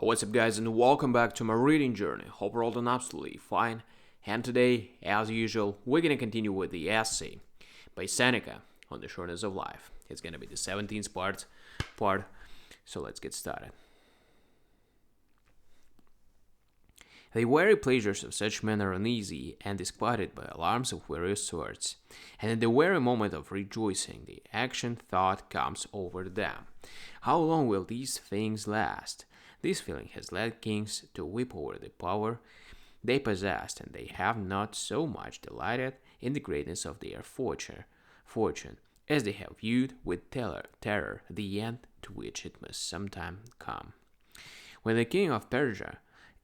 What's up, guys, and welcome back to my reading journey. Hope you're all doing absolutely fine. And today, as usual, we're gonna continue with the essay by Seneca on the shortness of life. It's gonna be the 17th part. So let's get started. The very pleasures of such men are uneasy and disquieted by alarms of various sorts, and in the very moment of rejoicing, the action thought comes over them. How long will these things last? This feeling has led kings to weep over the power they possessed, and they have not so much delighted in the greatness of their fortune as they have viewed with terror the end to which it must sometime come. When the king of Persia,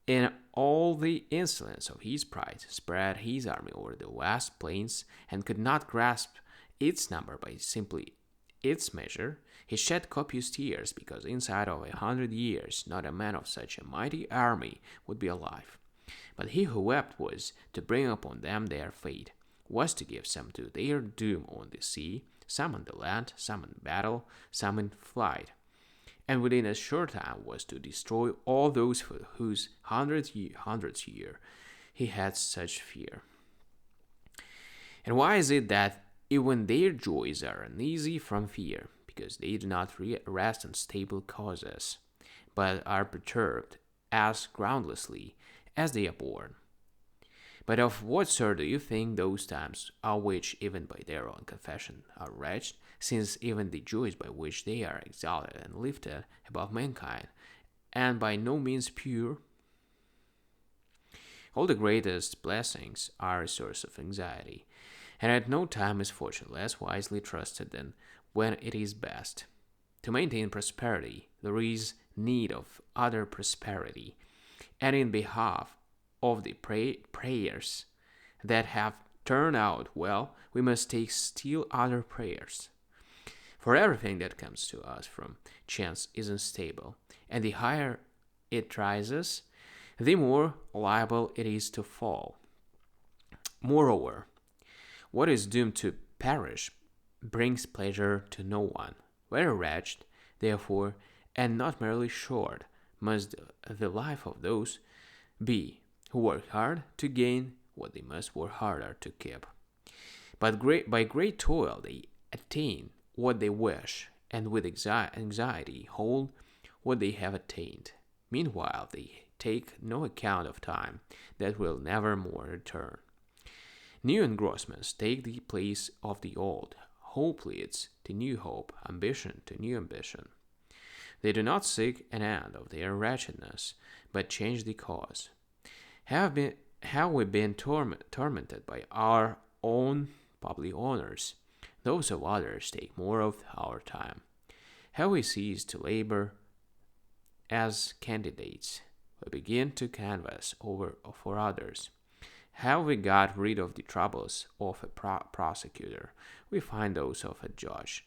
in all the insolence of his pride, spread his army over the vast plains and could not grasp its number by simply its measure, he shed copious tears because inside of 100 years not a man of such a mighty army would be alive. But he who wept was to bring upon them their fate, was to give some to their doom on the sea, some on the land, some in battle, some in flight, and within a short time was to destroy all those for whose hundreds year he had such fear. And why is it that even their joys are uneasy from fear? Because they do not rest on stable causes, but are perturbed as groundlessly as they are born. But of what sort do you think those times are which, even by their own confession, are wretched, since even the joys by which they are exalted and lifted above mankind, and by no means pure? All the greatest blessings are a source of anxiety, and at no time is fortune less wisely trusted than when it is best. To maintain prosperity, there is need of other prosperity, and in behalf of the prayers that have turned out well, we must take still other prayers. For everything that comes to us from chance is unstable, and the higher it rises, the more liable it is to fall. Moreover, what is doomed to perish brings pleasure to no one. Very wretched, therefore, and not merely short, must the life of those be who work hard to gain what they must work harder to keep. But by great toil they attain what they wish, and with anxiety hold what they have attained. Meanwhile, they take no account of time that will never more return. New engrossments take the place of the old. Hope leads to new hope, ambition to new ambition. They do not seek an end of their wretchedness, but change the cause. Have we been tormented by our own public honors? Those of others take more of our time. Have we ceased to labor as candidates? We begin to canvass for others. Have we got rid of the troubles of a prosecutor? We find those of a judge.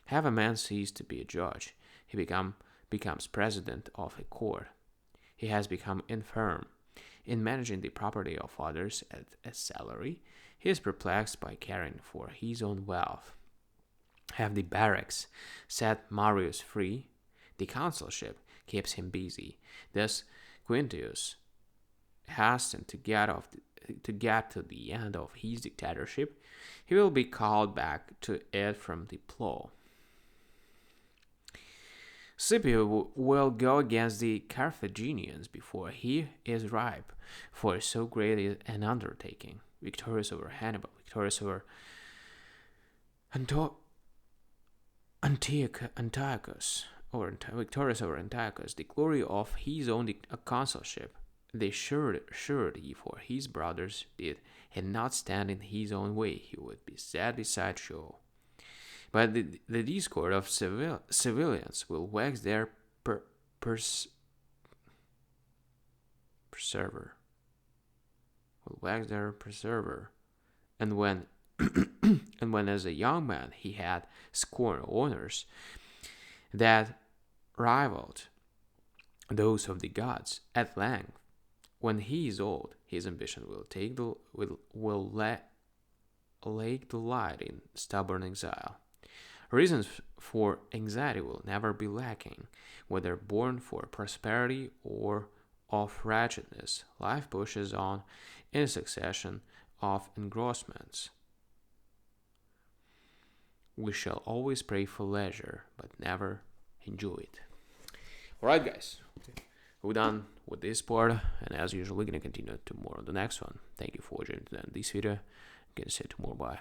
Have a man ceased to be a judge? He becomes president of a court. He has become infirm in managing the property of others at a salary. He is perplexed by caring for his own wealth. Have the barracks set Marius free? The consulship keeps him busy. Thus, Quintius hastened to get to the end of his dictatorship. He will be called back to it from the plow. Scipio will go against the Carthaginians before he is ripe for so great an undertaking. Victorious over Hannibal, victorious over victorious over Antiochus, the glory of his own consulship, the surety for his brothers did he not stand in his own way, he would be set beside Show. But the discord of civilians will wax their preserver. And when and when as a young man he had scorned honors that rivaled those of the gods, at length, when he is old, his ambition will lake the light in stubborn exile. Reasons for anxiety will never be lacking, whether born for prosperity or of wretchedness. Life pushes on in a succession of engrossments. We shall always pray for leisure, but never enjoy it. Alright, guys, we're done with this part, and as usual, we're gonna continue tomorrow on the next one. Thank you for joining this video. I'm gonna say tomorrow bye.